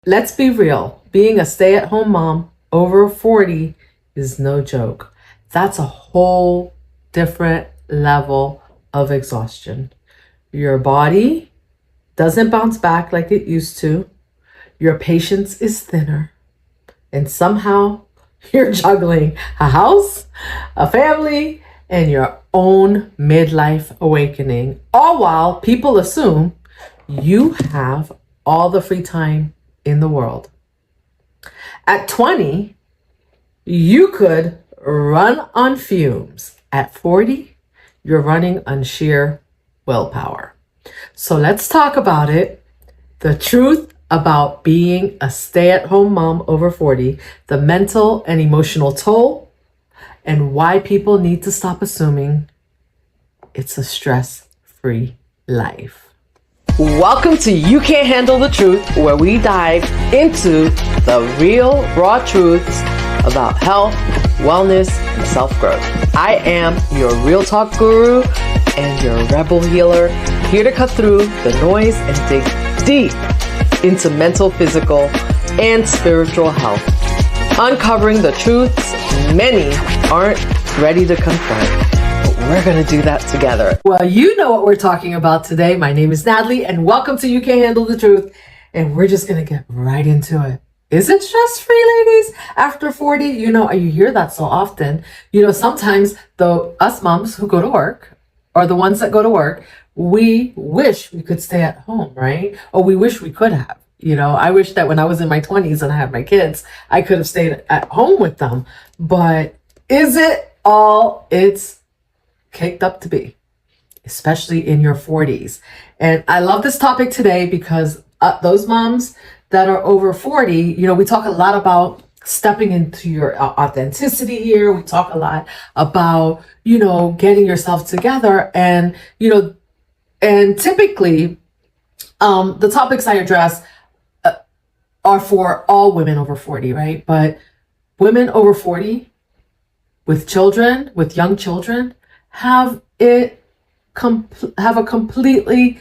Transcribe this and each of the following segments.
let's be real. Being a stay-at-home mom over 40 is no joke. That's a whole different level of exhaustion. Your body doesn't bounce back like it used to. Your patience is thinner. And somehow you're juggling a house, a family, and your own midlife awakening, all while people assume you have all the free time in the world. At 20, you could run on fumes. At 40, you're running on sheer willpower. So let's talk about it. The truth about being a stay-at-home mom over 40, the mental and emotional toll, and why people need to stop assuming it's a stress-free life. Welcome to You Can't Handle the Truth, where we dive into the real, raw truths about health, wellness, and self-growth. I am your real talk guru and your rebel healer, here to cut through the noise and dig deep into mental, physical, and spiritual health, uncovering the truths many aren't ready to confront. But we're going to do that together. Well, you know what we're talking about today. My name is Natalie, and welcome to You Can't Handle the Truth. And we're just going to get right into it. Is it stress-free, ladies? After 40, you hear that so often. Sometimes us moms who go to work, or the ones that go to work, we wish we could stay at home, right? Or we wish we could have. I wish that when I was in my 20s and I had my kids, I could have stayed at home with them. But is it all it's caked up to be? Especially in your 40s. And I love this topic today because those moms that are over 40, we talk a lot about stepping into your authenticity here. We talk a lot about, getting yourself together. And typically, the topics I address are for all women over 40, right? But women over 40 with children, with young children, have a completely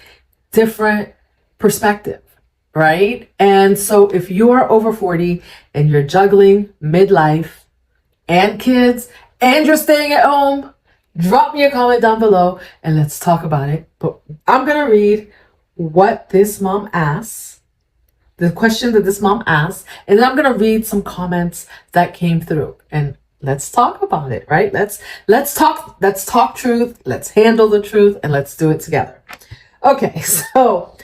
different perspective, right? And so if you are over 40 and you're juggling midlife and kids and you're staying at home, drop me a comment down below and let's talk about it. But I'm going to read what this mom asks, the question that this mom asked, and then I'm going to read some comments that came through, and let's talk about it, right? Let's talk truth, let's handle the truth, and let's do it together. Okay, so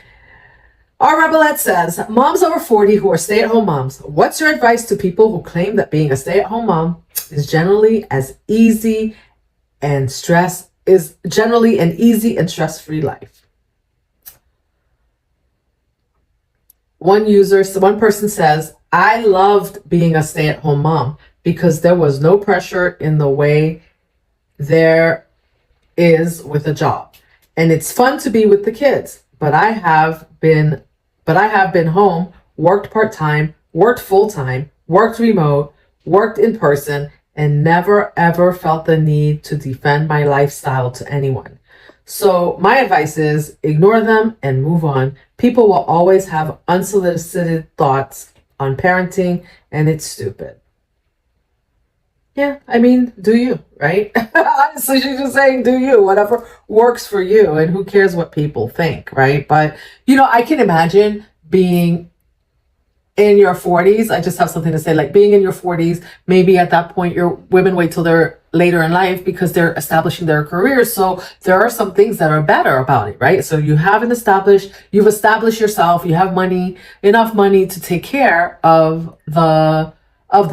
our Rebelette says, moms over 40 who are stay-at-home moms, what's your advice to people who claim that being a stay-at-home mom is generally an easy and stress-free life? One person says, I loved being a stay-at-home mom because there was no pressure in the way there is with a job. And it's fun to be with the kids, but I have been home, worked part-time, worked full-time, worked remote, worked in person, and never ever felt the need to defend my lifestyle to anyone. So my advice is ignore them and move on. People will always have unsolicited thoughts on parenting, and it's stupid. Yeah, do you, right? Honestly, she's just saying, do you, whatever works for you, and who cares what people think, right? But, I can imagine being in your 40s. I just have something to say, like being in your 40s, maybe at that point, women wait till they're later in life because they're establishing their careers. So there are some things that are better about it, right? So you've established yourself, you have enough money to take care of the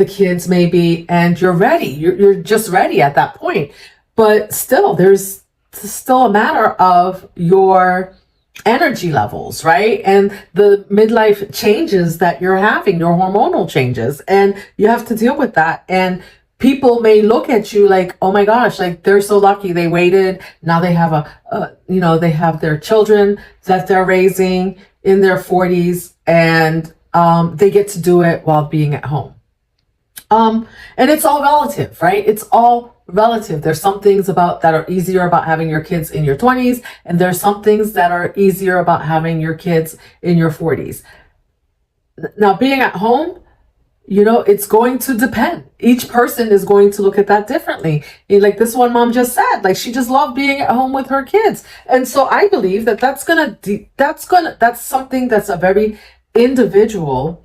kids maybe, and you're ready. You're just ready at that point. But still, there's still a matter of your energy levels, right? And the midlife changes that you're having, your hormonal changes, and you have to deal with that. And people may look at you like, oh my gosh, like they're so lucky they waited. Now they have they have their children that they're raising in their 40s, and they get to do it while being at home. And it's all relative, right? It's all relative. There's some things that are easier about having your kids in your 20s, and there's some things that are easier about having your kids in your 40s. Now, being at home, it's going to depend. Each person is going to look at that differently. Like this one mom just said, like she just loved being at home with her kids. And so I believe that that's something that's a very individual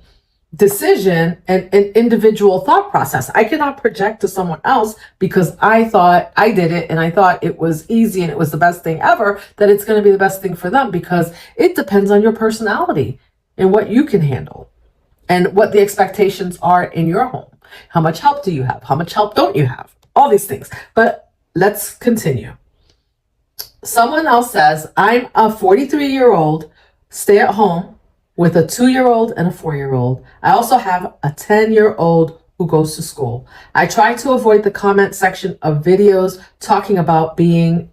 decision and an individual thought process. I cannot project to someone else because I thought I did it and I thought it was easy and it was the best thing ever, that it's going to be the best thing for them, because it depends on your personality and what you can handle and what the expectations are in your home. How much help do you have? How much help don't you have? All these things. But let's continue. Someone else says, I'm a 43-year-old, stay at home with a 2-year-old and a 4-year-old. I also have a 10-year-old who goes to school. I try to avoid the comment section of videos talking about being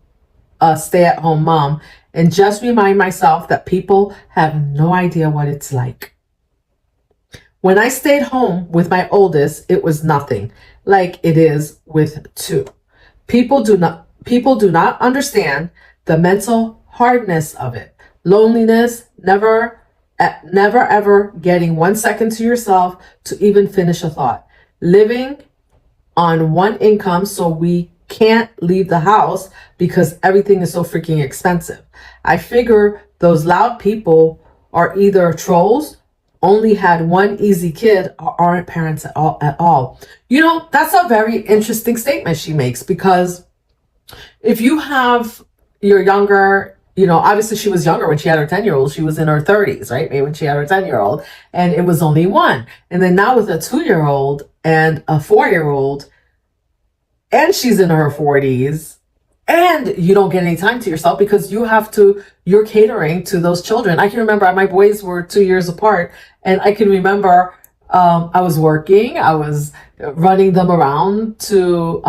a stay-at-home mom and just remind myself that people have no idea what it's like. When I stayed home with my oldest, it was nothing like it is with 2. People do not understand the mental hardness of it. Loneliness, never ever getting 1 second to yourself to even finish a thought. Living on one income, so we can't leave the house because everything is so freaking expensive. I figure those loud people are either trolls, only had one easy kid, or aren't parents at all. That's a very interesting statement she makes, because if you have your younger, obviously she was younger when she had her 10-year-old. She was in her 30s, right? Maybe when she had her 10-year-old, and it was only one. And then now with a 2-year-old and a 4-year-old, and she's in her 40s, and you don't get any time to yourself because you're catering to those children. I can remember my boys were 2 years apart, and I can remember I was working, I was running them around to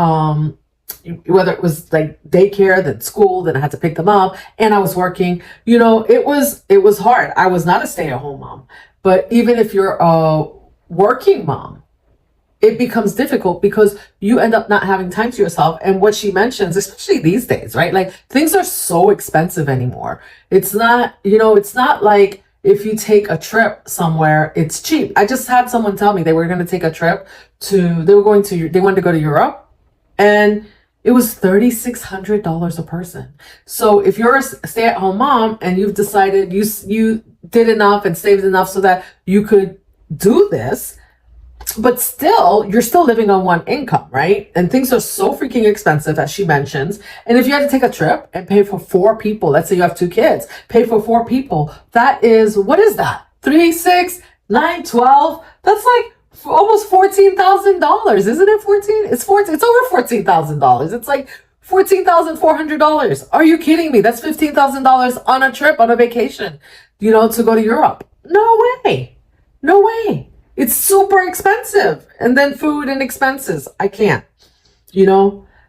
whether it was like daycare, then school, then I had to pick them up, and I was working. It was hard. I was not a stay-at-home mom, but even if you're a working mom, it becomes difficult because you end up not having time to yourself. And what she mentions, especially these days, right? Like things are so expensive anymore. It's not, it's not like if you take a trip somewhere, it's cheap. I just had someone tell me they were going to take a trip they wanted to go to Europe, and it was $3,600 a person. So if you're a stay-at-home mom and you've decided you did enough and saved enough so that you could do this, but still, you're still living on one income, right? And things are so freaking expensive, as she mentions. And if you had to take a trip and pay for 4 people, let's say you have 2 kids, pay for 4 people, that is, what is that? 3, 6, 9, 12. That's like almost $14,000, isn't it? 14? It's over $14,000. It's like $14,400. Are you kidding me? That's $15,000 on a trip, on a vacation, to go to Europe. No way. No way. It's super expensive. And then food and expenses. I can't.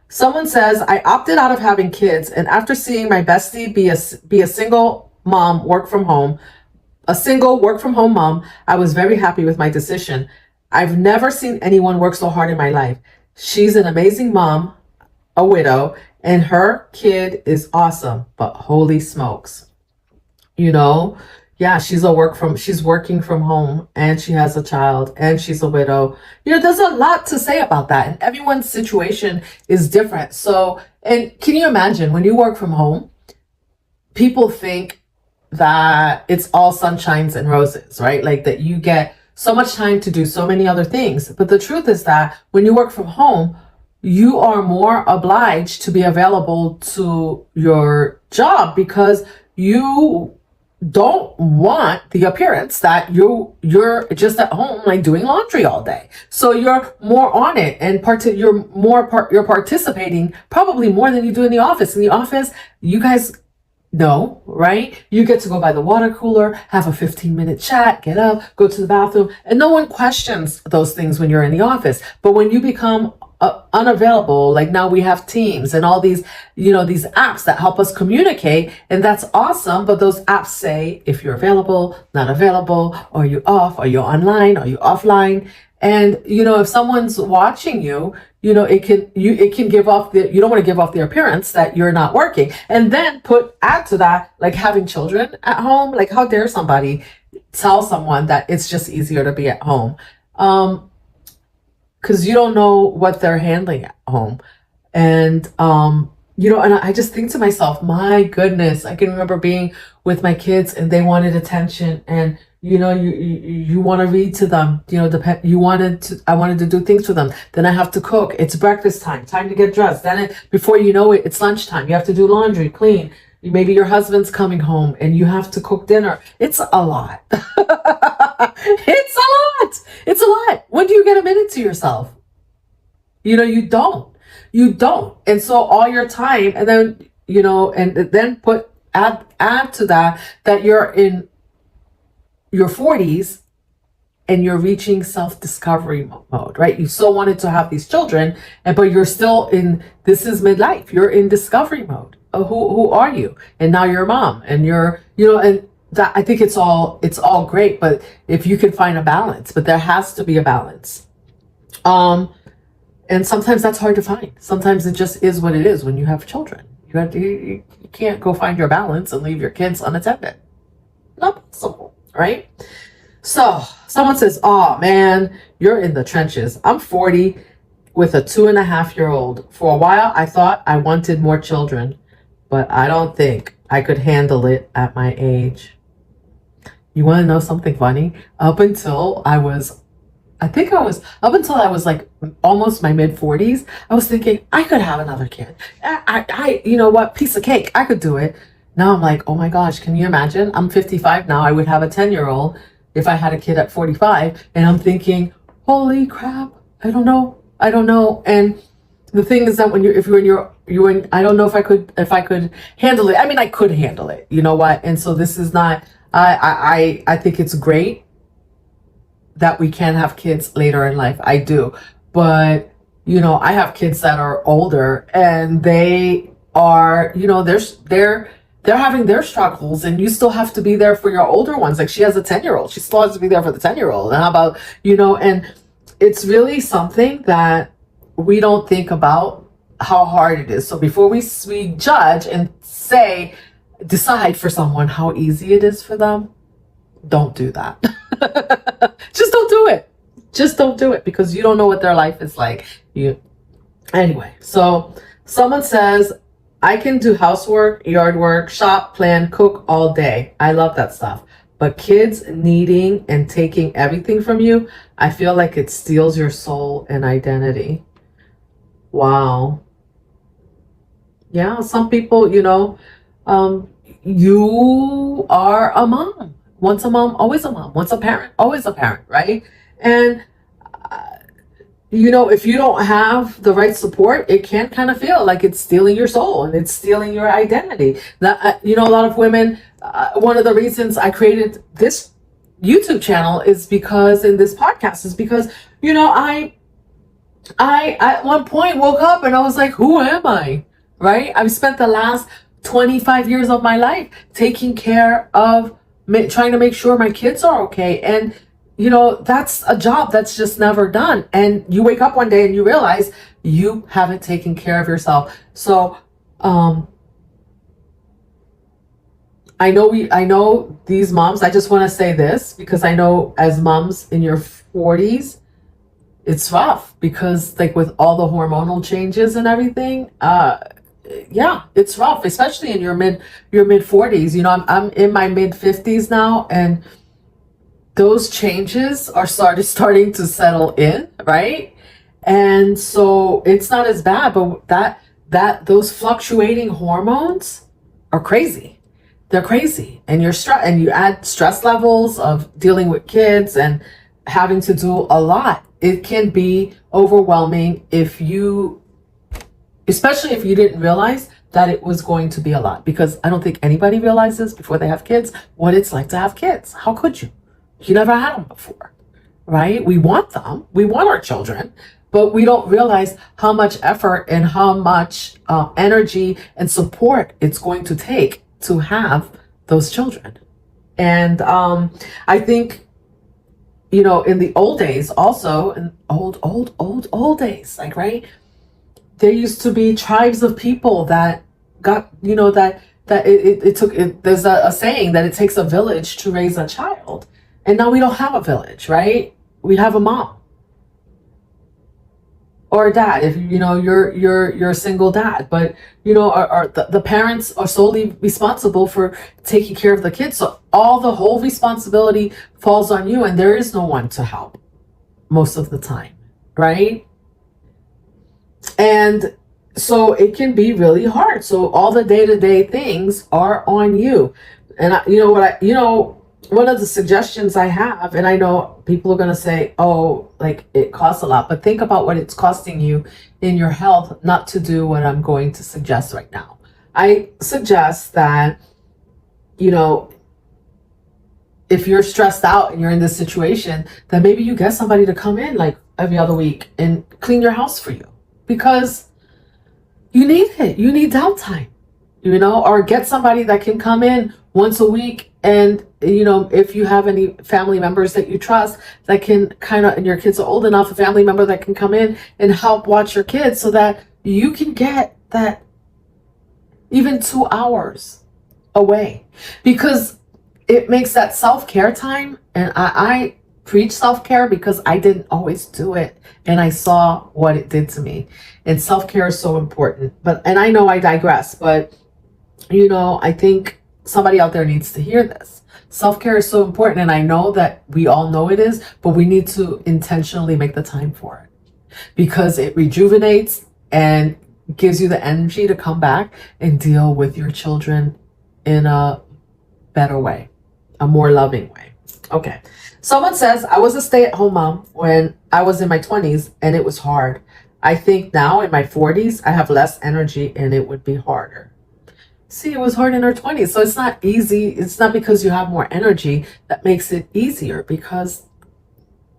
Someone says, I opted out of having kids, and after seeing my bestie be a single mom work from home, mom, I was very happy with my decision. I've never seen anyone work so hard in my life. She's an amazing mom, a widow, and her kid is awesome, but holy smokes. Yeah, she's working from home, and she has a child, and she's a widow. There's a lot to say about that, and everyone's situation is different. So, and can you imagine when you work from home, people think that it's all sunshines and roses, right? Like that you get so much time to do so many other things. But the truth is that when you work from home, you are more obliged to be available to your job because you don't want the appearance that you're just at home like doing laundry all day. So you're more on it, and you're participating probably more than you do in the office. In the office, you guys know, right? You get to go by the water cooler, have a 15-minute chat, get up, go to the bathroom, and no one questions those things when you're in the office. But when you become unavailable, like now we have Teams and all these, these apps that help us communicate, and that's awesome. But those apps say if you're available, not available, are you off, are you online, are you offline? And if someone's watching you, it can give off you don't want to give off the appearance that you're not working. And then add to that, like having children at home. Like how dare somebody tell someone that it's just easier to be at home. Because you don't know what they're handling at home. And, and I just think to myself, my goodness, I can remember being with my kids and they wanted attention, and, you want to read to them, I wanted to do things for them. Then I have to cook. It's breakfast time to get dressed. Then before you know it, it's lunchtime. You have to do laundry, clean. Maybe your husband's coming home and you have to cook dinner. It's a lot. It's a lot. It's a lot. When do you get a minute to yourself? You don't. You don't. And so all your time, and then, and then add to that you're in your 40s and you're reaching self-discovery mode, right? You so wanted to have these children, but you're still this is midlife. You're in discovery mode. Who are you? And now you're a mom, and and that, I think it's all great, but if you can find a balance, but there has to be a balance. And sometimes that's hard to find. Sometimes it just is what it is when you have children. You can't go find your balance and leave your kids unattended. Not possible, right? So someone says, oh man, you're in the trenches. I'm 40 with a 2.5-year-old. For a while, I thought I wanted more children, but I don't think I could handle it at my age. You want to know something funny? Up until I was like almost my mid-40s, I was thinking I could have another kid. I you know what, piece of cake, I could do it. Now I'm like, oh my gosh, can you imagine? I'm 55 now. I would have a 10-year-old if I had a kid at 45, and I'm thinking, holy crap, I don't know. And the thing is that I don't know if I could handle it. I mean, I could handle it. You know what? And so this is not. I think it's great that we can have kids later in life. I do. But, I have kids that are older, and they are, they're having their struggles, and you still have to be there for your older ones. Like, she has a 10-year-old. She still has to be there for the 10-year-old. And how about, and it's really something that we don't think about how hard it is. So before we judge and decide for someone how easy it is for them, don't do that. Just don't do it. Just don't do it, because you don't know what their life is like. Anyway, so someone says, I can do housework, yard work, shop, plan, cook all day. I love that stuff. But kids needing and taking everything from you, I feel like it steals your soul and identity. Wow. Yeah, some people, you are a mom. Once a mom, always a mom. Once a parent, always a parent, right? And, if you don't have the right support, it can kind of feel like it's stealing your soul and it's stealing your identity. That, a lot of women, one of the reasons I created this YouTube channel is because, in this podcast, is because, I at one point woke up and I was like, who am I? Right? I've spent the last 25 years of my life taking care of, trying to make sure my kids are okay. And, that's a job that's just never done. And you wake up one day and you realize you haven't taken care of yourself. So, I know these moms, I just want to say this, because I know as moms in your 40s, it's rough, because like with all the hormonal changes and everything, yeah, it's rough, especially in your mid 40s. I'm in my mid 50s now, and those changes are starting to settle in, right? And so it's not as bad, but that those fluctuating hormones are crazy. They're crazy, and and you add stress levels of dealing with kids and having to do a lot. It can be overwhelming especially if you didn't realize that it was going to be a lot, because I don't think anybody realizes before they have kids what it's like to have kids. How could you? You never had them before, right? We want them. We want our children, but we don't realize how much effort and how much energy and support it's going to take to have those children. And I think, in the old days also, in old days, like, right? There used to be tribes of people that got, it took, there's a saying that it takes a village to raise a child. And now we don't have a village, right? We have a mom or a dad if you're a single dad, but the parents are solely responsible for taking care of the kids, so the whole responsibility falls on you, and there is no one to help most of the time, right? And so it can be really hard. So all the day-to-day things are on you. And one of the suggestions I have, and I know people are going to say, oh, like it costs a lot, but think about what it's costing you in your health not to do what I'm going to suggest right now. I suggest that, if you're stressed out and you're in this situation, then maybe you get somebody to come in like every other week and clean your house for you, because you need it. You need downtime, or get somebody that can come in once a week. And, if you have any family members that you trust that can and your kids are old enough, a family member that can come in and help watch your kids so that you can get that even 2 hours away, because it makes that self-care time. And I preach self-care because I didn't always do it, and I saw what it did to me. And self-care is so important. And I know I digress, but I think somebody out there needs to hear this. Self-care is so important, and I know that we all know it is, but we need to intentionally make the time for it, because it rejuvenates and gives you the energy to come back and deal with your children in a better way, a more loving way. Okay. Someone says, I was a stay-at-home mom when I was in my 20s, and it was hard. I think now in my 40s, I have less energy and it would be harder. See, it was hard in her 20s. So it's not easy. It's not because you have more energy that makes it easier, because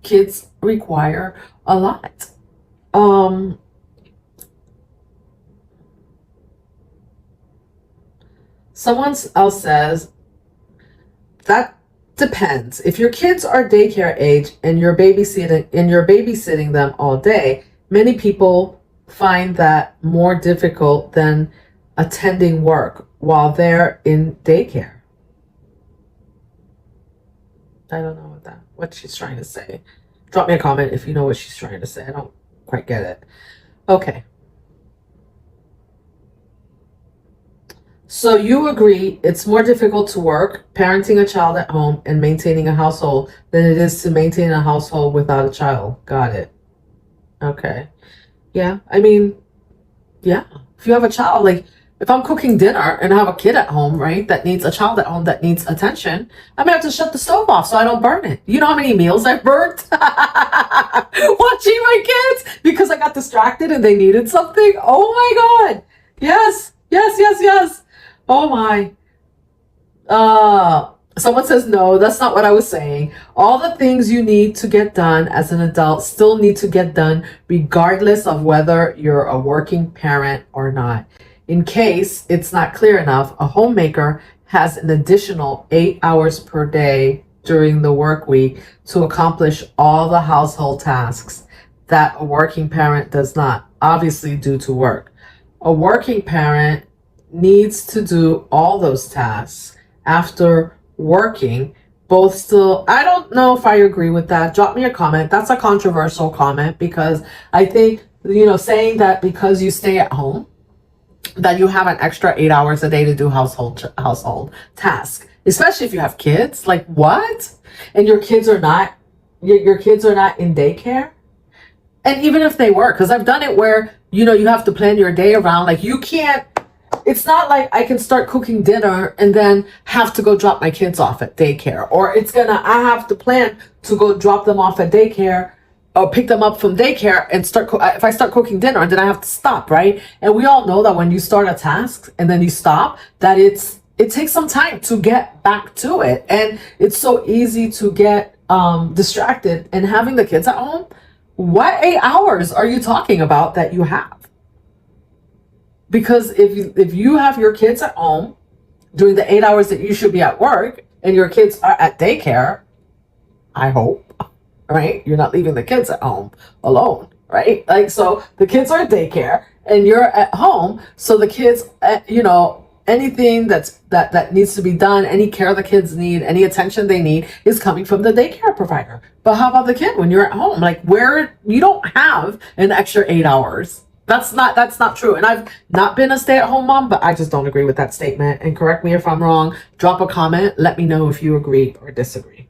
kids require a lot. Someone else says, that depends. If your kids are daycare age and you're babysitting them all day, many people find that more difficult than attending work while they're in daycare. I don't know what she's trying to say. Drop me a comment if you know what she's trying to say. I don't quite get it. Okay. So you agree it's more difficult to work, parenting a child at home, and maintaining a household than it is to maintain a household without a child. Got it. Okay. Yeah. I mean, yeah. If you have a child, like if I'm cooking dinner and I have a kid at home, right, that needs a child at home that needs attention, I may have to shut the stove off so I don't burn it. You know how many meals I've burnt watching my kids because I got distracted and they needed something? Oh my God. Yes. Yes, yes, yes. Oh my. Someone says, no, that's not what I was saying. All the things you need to get done as an adult still need to get done regardless of whether you're a working parent or not. In case it's not clear enough, a homemaker has an additional 8 hours per day during the work week to accomplish all the household tasks that a working parent does not, obviously due to work. A working parent needs to do all those tasks after working, both still. I don't know if I agree with that. Drop me a comment. That's a controversial comment, because I think, saying that because you stay at home, that you have an extra 8 hours a day to do household tasks, especially if you have kids. Like what? And your kids are not in daycare. And even if they were, because I've done it where, you have to plan your day around, like you can't, it's not like I can start cooking dinner and then have to go drop my kids off at daycare, or I have to plan to go drop them off at daycare or pick them up from daycare and if I start cooking dinner and then I have to stop, right? And we all know that when you start a task and then you stop, that it takes some time to get back to it. And it's so easy to get distracted. And having the kids at home, what 8 hours are you talking about that you have? Because if you have your kids at home during the 8 hours that you should be at work and your kids are at daycare, I hope, right? You're not leaving the kids at home alone, right? Like, so the kids are at daycare and you're at home. So the kids, anything that needs to be done, any care the kids need, any attention they need is coming from the daycare provider. But how about the kid when you're at home? Like, where you don't have an extra 8 hours. That's not true. And I've not been a stay-at-home mom, but I just don't agree with that statement. And correct me if I'm wrong. Drop a comment. Let me know if you agree or disagree.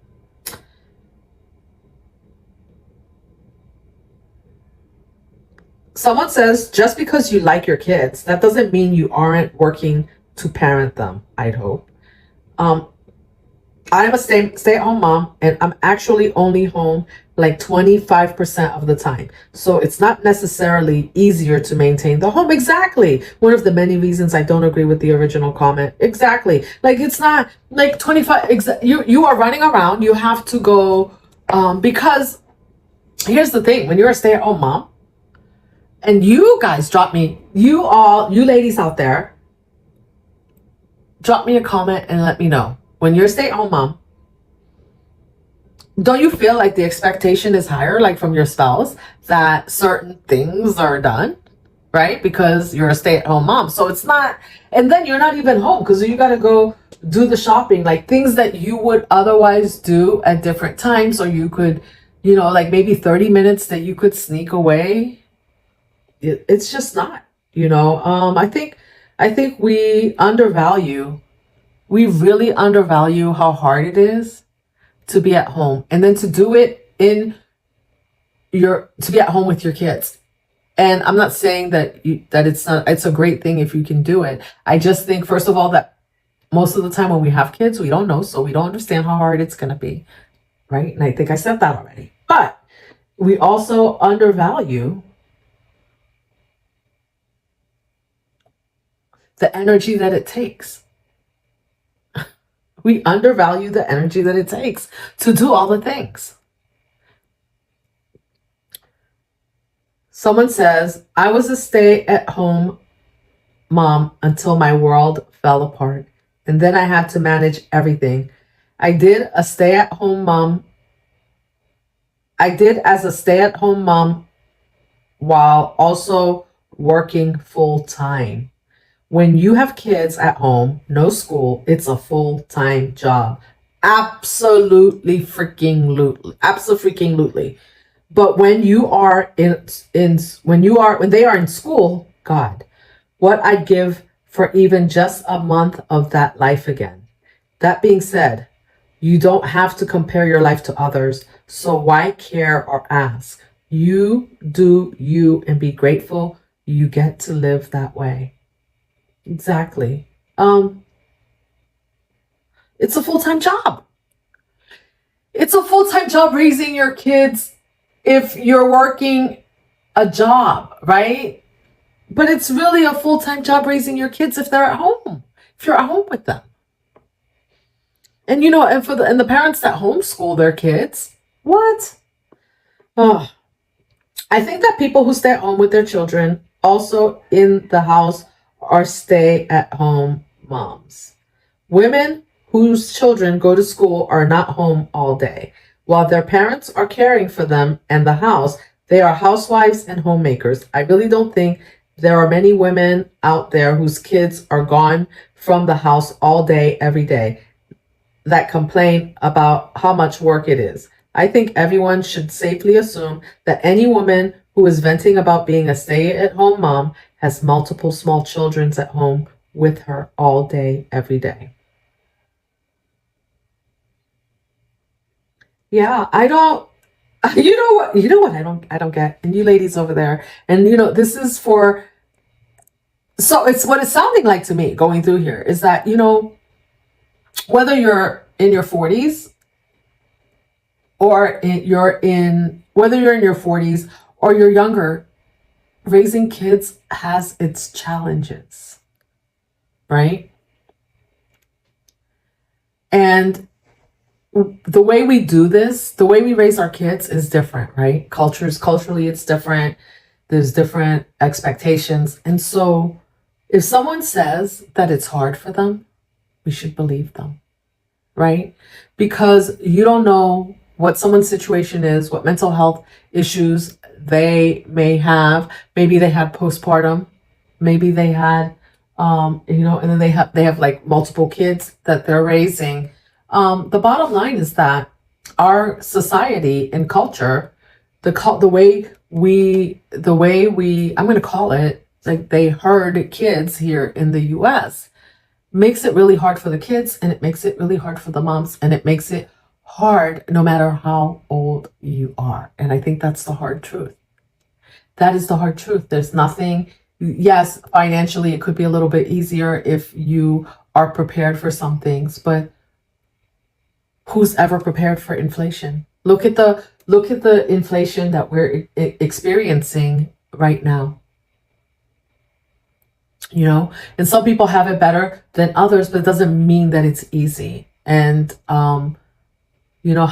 Someone says, just because you like your kids, that doesn't mean you aren't working to parent them, I'd hope. I'm a stay-at-home mom, and I'm actually only home like 25% of the time. So it's not necessarily easier to maintain the home. Exactly. One of the many reasons I don't agree with the original comment. Exactly. Like, it's not like 25. You are running around. You have to go, because here's the thing. When you're a stay-at-home mom, and you guys you ladies out there, drop me a comment and let me know. When you're a stay-at-home mom, don't you feel like the expectation is higher, like from your spouse, that certain things are done, right? Because you're a stay-at-home mom. So it's not, and then you're not even home because you got to go do the shopping, like things that you would otherwise do at different times, or you could, like maybe 30 minutes that you could sneak away. It's just not, I think we really undervalue how hard it is to be at home, and then to do it to be at home with your kids. And I'm not saying that it's a great thing if you can do it. I just think, first of all, that most of the time when we have kids, we don't know, so we don't understand how hard it's going to be, right? And I think I said that already. But we also undervalue the energy that it takes. We undervalue the energy that it takes to do all the things. Someone says, I was a stay-at-home mom until my world fell apart, and then I had to manage everything. I did as a stay-at-home mom while also working full-time. When you have kids at home, no school, it's a full-time job. Absolutely freaking lutely. But when you are when they are in school, God, what I'd give for even just a month of that life again. That being said, you don't have to compare your life to others, so why care or ask? You do you and be grateful you get to live that way. Exactly. It's a full-time job. It's a full-time job raising your kids if you're working a job, right? But it's really a full-time job raising your kids if they're at home, if you're at home with them. And and the parents that homeschool their kids, what? Oh, I think that people who stay at home with their children also in the house are stay-at-home moms. Women whose children go to school are not home all day. While their parents are caring for them and the house, they are housewives and homemakers. I really don't think there are many women out there whose kids are gone from the house all day, every day, that complain about how much work it is. I think everyone should safely assume that any woman who is venting about being a stay-at-home mom has multiple small children at home with her all day, every day. Yeah, I don't, you know what I don't get. And you ladies over there, and this is for, so it's what it's sounding like to me going through here is that, whether you're in your 40s or whether you're in your 40s or you're younger, raising kids has its challenges, right? And the way we do this, the way we raise our kids is different, right? Culturally, it's different. There's different expectations. And so if someone says that it's hard for them, we should believe them, right? Because you don't know what someone's situation is, what mental health issues they may have. Maybe they had postpartum. Maybe they had And then they have like multiple kids that they're raising. The bottom line is that our society and culture, the way we I'm going to call it, like, they herd kids here in the US, makes it really hard for the kids, and it makes it really hard for the moms, and it makes it hard no matter how old you are. And I think that's the hard truth. That is the hard truth. There's nothing, yes, financially, it could be a little bit easier if you are prepared for some things, but who's ever prepared for inflation? Look at the inflation that we're experiencing right now. And some people have it better than others, but it doesn't mean that it's easy. And how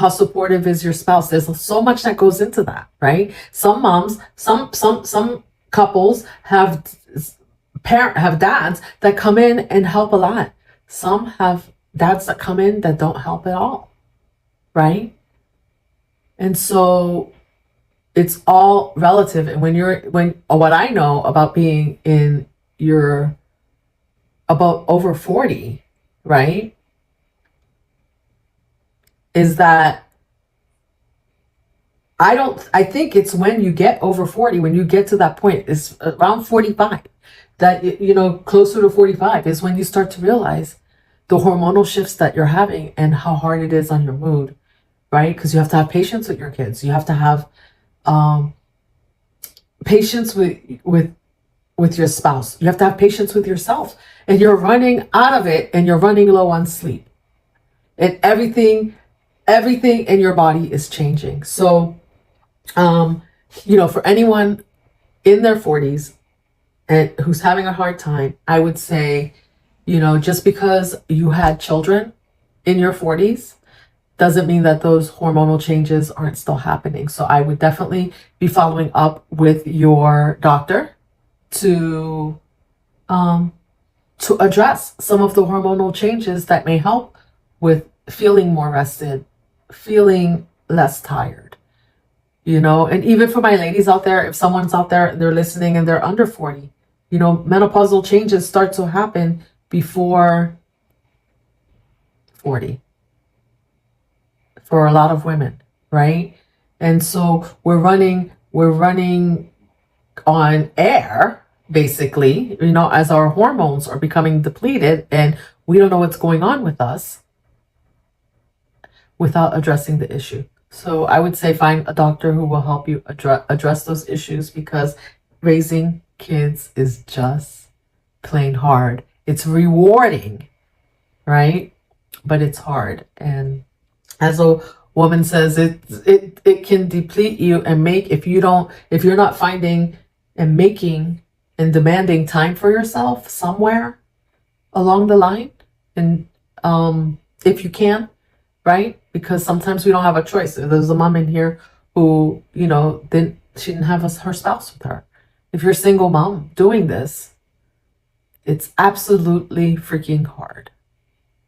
supportive is your spouse? There's so much that goes into that, right? Some moms, some couples have dads that come in and help a lot. Some have dads that come in that don't help at all, right? And so it's all relative. And what I know about being in about over 40, right, is that I think it's when you get over 40, when you get to that point, it's around 45, that, closer to 45 is when you start to realize the hormonal shifts that you're having and how hard it is on your mood, right? Because you have to have patience with your kids. You have to have patience with your spouse. You have to have patience with yourself. And you're running out of it, and you're running low on sleep. And everything in your body is changing. So, for anyone in their 40s and who's having a hard time, I would say, just because you had children in your 40s doesn't mean that those hormonal changes aren't still happening. So I would definitely be following up with your doctor to address some of the hormonal changes that may help with feeling more rested, feeling less tired, and even for my ladies out there, if someone's out there, they're listening and they're under 40, menopausal changes start to happen before 40 for a lot of women, right? And so we're running on air, basically, as our hormones are becoming depleted, and we don't know what's going on with us without addressing the issue. So I would say find a doctor who will help you address those issues, because raising kids is just plain hard. It's rewarding, right? But it's hard. And as a woman says, it can deplete you and if you're not finding and making and demanding time for yourself somewhere along the line, and if you can, right? Because sometimes we don't have a choice. There's a mom in here who, she didn't have her spouse with her. If you're a single mom doing this, it's absolutely freaking hard.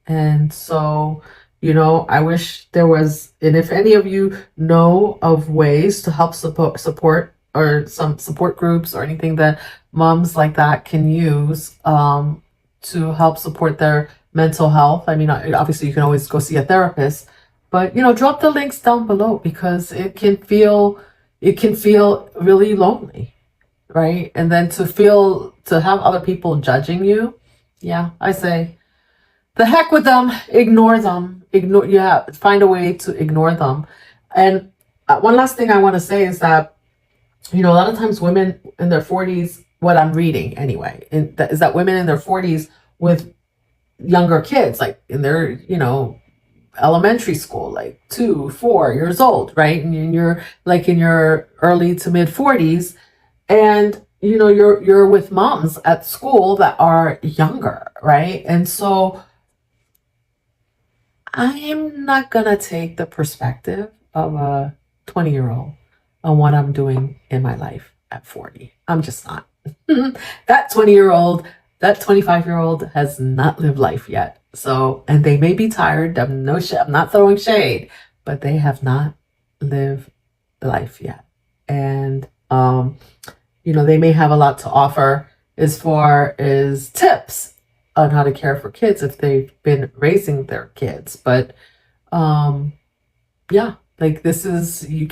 And so, I wish there was, and if any of you know of ways to help support or some support groups or anything that moms like that can use to help support their mental health. I mean, obviously you can always go see a therapist, but drop the links down below, because it can feel really lonely, right? And then to have other people judging you, yeah, I say, the heck with them, ignore them. Find a way to ignore them. And one last thing I want to say is that, a lot of times women in their 40s, what I'm reading anyway, is that women in their 40s with younger kids, like in their, elementary school, like 2-4 years old, right? And you're like in your early to mid 40s, and you're with moms at school that are younger, right? And so I'm not gonna take the perspective of a 20-year-old on what I'm doing in my life at 40. I'm just not. That 20-year-old, that 25-year-old has not lived life yet. So, and they may be tired. I'm not throwing shade, but they have not lived life yet. And, they may have a lot to offer as far as tips on how to care for kids if they've been raising their kids. But yeah, like this is, we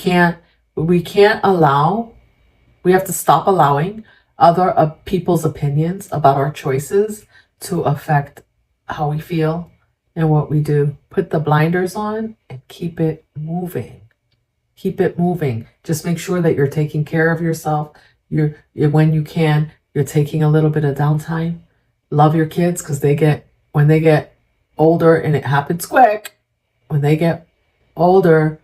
have to stop allowing other people's opinions about our choices to affect how we feel and what we do. Put the blinders on and keep it moving. Keep it moving. Just make sure that you're taking care of yourself. When you can, you're taking a little bit of downtime. Love your kids, because when they get older, and it happens quick, when they get older,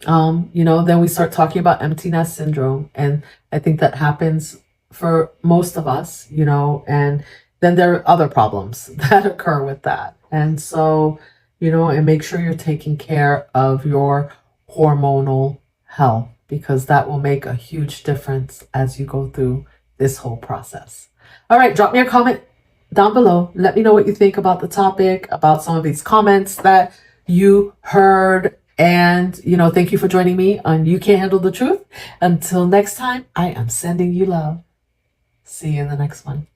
then we start talking about empty nest syndrome. And I think that happens for most of us, and then there are other problems that occur with that. And so, and make sure you're taking care of your hormonal health, because that will make a huge difference as you go through this whole process. All right, drop me a comment down below. Let me know what you think about the topic, about some of these comments that you heard. And, thank you for joining me on You Can't Handle the Truth. Until next time, I am sending you love. See you in the next one.